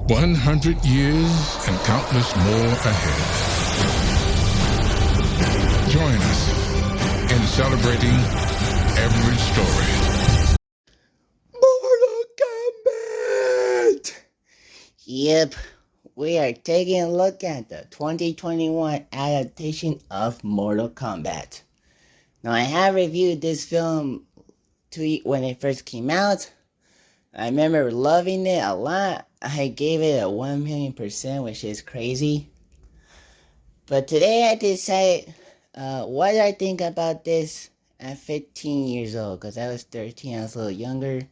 100 years and countless more ahead. Join us in celebrating every story. Mortal Kombat! Yep, we are taking a look at the 2021 adaptation of Mortal Kombat. Now, I have reviewed this film when it first came out. I remember loving it a lot. I gave it a 1,000,000%, which is crazy. But today I decided what did I think about this at 15 years old? Because I was 13, I was a little younger.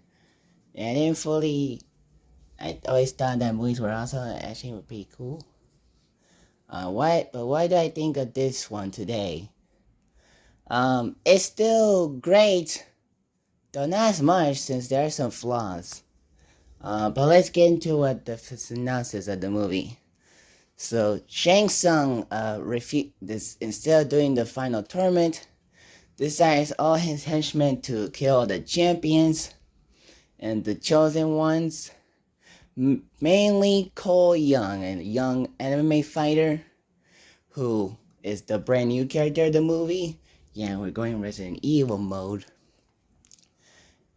And I didn't fully. I always thought that movies were also actually pretty cool. Why do I think of this one today? It's still great, though not as much since there are some flaws. But let's get into what the synopsis of the movie. So Shang Tsung instead of doing the final tournament, decides all his henchmen to kill the champions and the chosen ones. Mainly Cole Young, a young MMA fighter who is the brand new character of the movie. Yeah, we're going Resident Evil mode.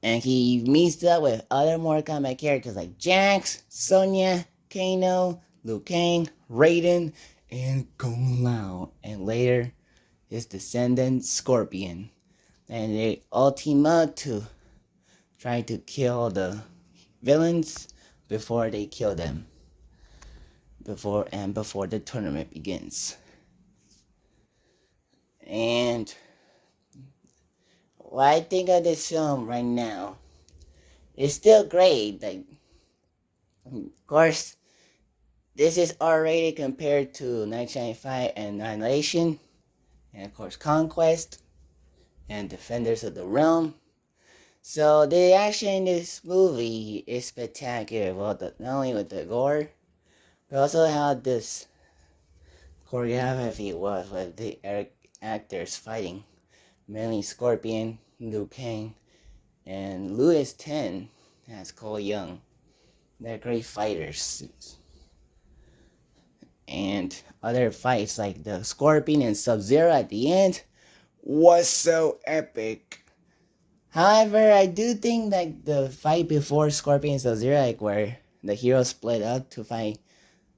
And he meets up with other Mortal Kombat characters like Jax, Sonya, Kano, Liu Kang, Raiden, and Kung Lao. And later, his descendant Scorpion. And they all team up to try to kill the villains before they kill them. Before the tournament begins. And what I think of this film right now, it's still great. Like, of course, this is R-rated compared to 1995 and Annihilation, and of course Conquest, and Defenders of the Realm. So the action in this movie is spectacular. Well, not only with the gore, but also how this choreography was with the actors fighting. Mainly Scorpion, Liu Kang, and Louis 10 as Cole Young. They're great fighters. And other fights like the Scorpion and Sub-Zero at the end was so epic. However, I do think that the fight before Scorpion and Sub-Zero, like where the heroes split up to fight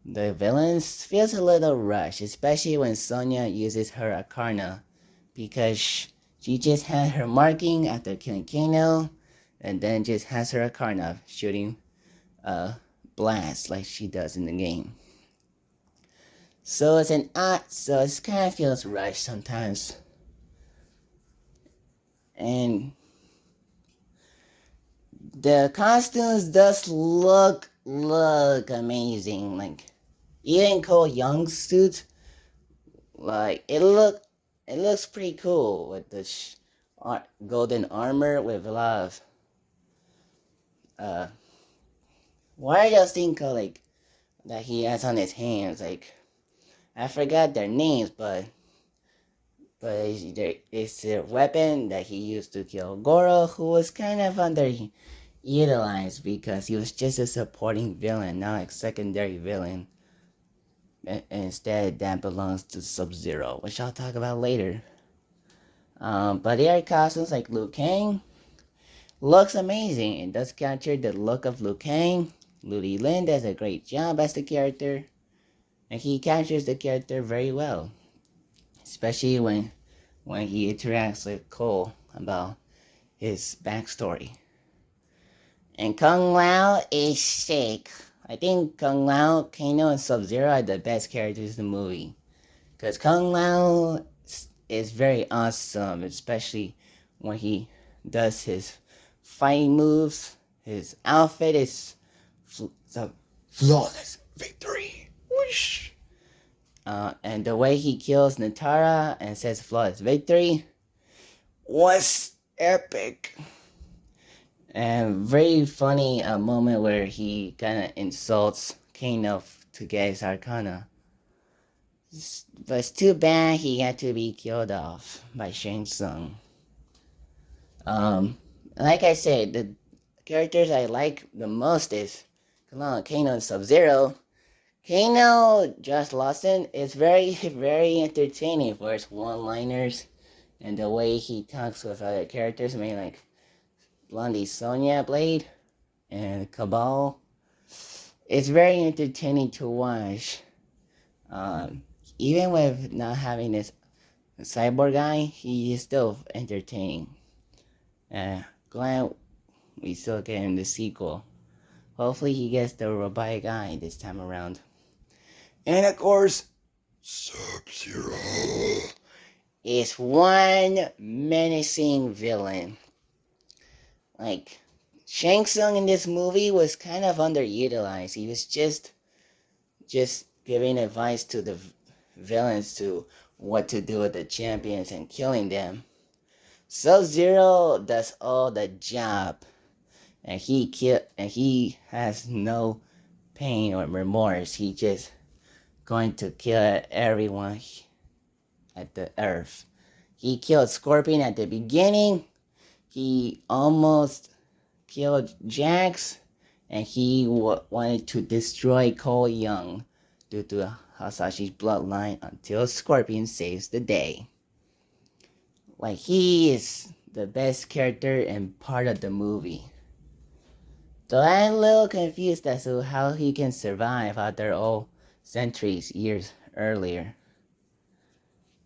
the villains, feels a little rushed, especially when Sonya uses her Akarna, because she just had her marking after killing Kano, and then just has her Akarna shooting blast like she does in the game. So it kind of feels rushed sometimes. And the costumes does look amazing. Like, even Cole Young's suit, like it looks pretty cool with the golden armor with a lot of what are those things called, like that he has on his hands? Like, I forgot their names, but it's a weapon that he used to kill Goro, who was kind of underutilized because he was just a supporting villain, not a secondary villain. Instead, that belongs to Sub-Zero, which I'll talk about later. But the other costumes like Liu Kang looks amazing. It does capture the look of Liu Kang. Ludi Lin does a great job as the character, and he captures the character very well, especially when he interacts with Cole about his backstory. And Kung Lao is sick. I think Kung Lao, Kano, and Sub-Zero are the best characters in the movie. Because Kung Lao is very awesome, especially when he does his fighting moves. His outfit is flawless victory. Whoosh! And the way he kills Natara and says flawless victory was epic. And very funny moment where he kind of insults Kano to get his Arcana. But it's too bad he had to be killed off by Shang Tsung. Like I said, the characters I like the most is Kano and Sub-Zero. Kano, Josh Lawson, is very, very entertaining for his one-liners and the way he talks with other characters. I mean, like Blondie Sonya Blade and Cabal. It's very entertaining to watch. Even with not having this cyborg guy, he is still entertaining. Glad we still get him the sequel. Hopefully he gets the robotic guy this time around. And of course, Sub-Zero is one menacing villain. Like, Shang Tsung in this movie was kind of underutilized. He was just giving advice to the villains to what to do with the champions and killing them. Sub-Zero does all the job, and he has no pain or remorse. He just going to kill everyone at the earth. He killed Scorpion at the beginning. He almost killed Jax, and he wanted to destroy Cole Young due to Hasashi's bloodline until Scorpion saves the day. Like, he is the best character and part of the movie. So I'm a little confused as to how he can survive after all centuries, years earlier.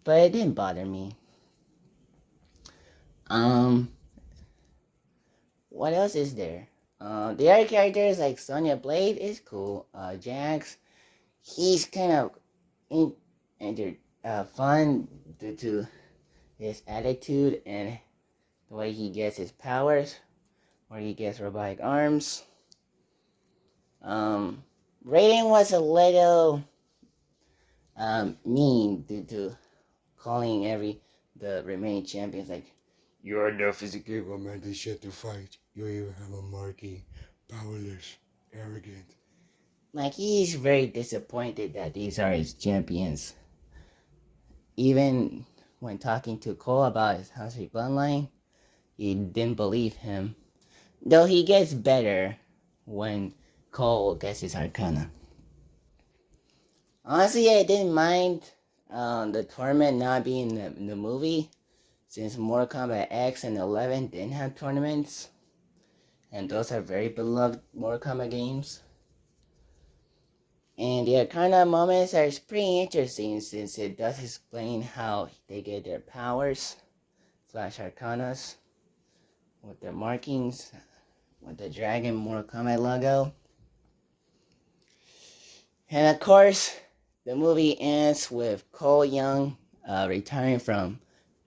But it didn't bother me. What else is there? The other characters like Sonya Blade is cool. Jax, he's kind of fun due to his attitude and the way he gets his powers, where he gets robotic arms. Raiden was a little mean due to calling the remaining champions like, "You are the physically commanded shit to fight. You even have a marquee. Powerless, arrogant." Like, he's very disappointed that these are his champions. Even when talking to Cole about his Hashi bloodline, he didn't believe him. Though he gets better when Cole gets his Arcana. Honestly, I didn't mind the tournament not being in the movie, since Mortal Kombat X and 11 didn't have tournaments, and those are very beloved Mortal Kombat games. And the Arcana moments are pretty interesting, since it does explain how they get their powers / Arcanas with their markings, with the Dragon Mortal Kombat logo. And of course, the movie ends with Cole Young retiring from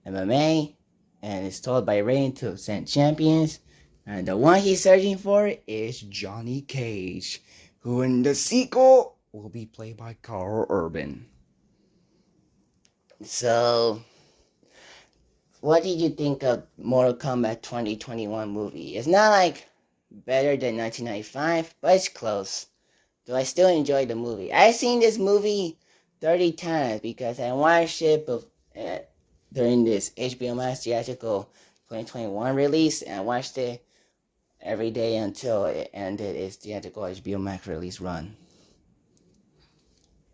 MMA, and is told by Raiden to send champions, and the one he's searching for is Johnny Cage, who in the sequel will be played by Carl Urban. So, what did you think of Mortal Kombat 2021 movie? It's not like better than 1995, but it's close. So I still enjoy the movie. I've seen this movie 30 times because I watched it during this HBO Max theatrical 2021 release, and I watched it every day until it ended its theatrical HBO Max release run.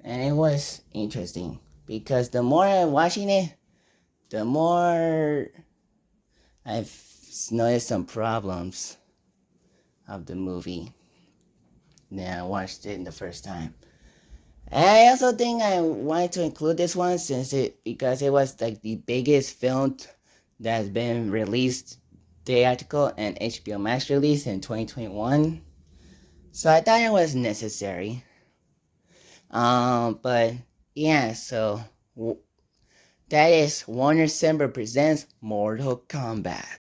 And it was interesting because the more I'm watching it, the more I've noticed some problems of the movie than I watched it the first time. And I also think I wanted to include this one because it was like the biggest film that's been released theatrical and HBO Max release in 2021. So I thought it was necessary. But yeah, so that is WarnerCember presents Mortal Kombat.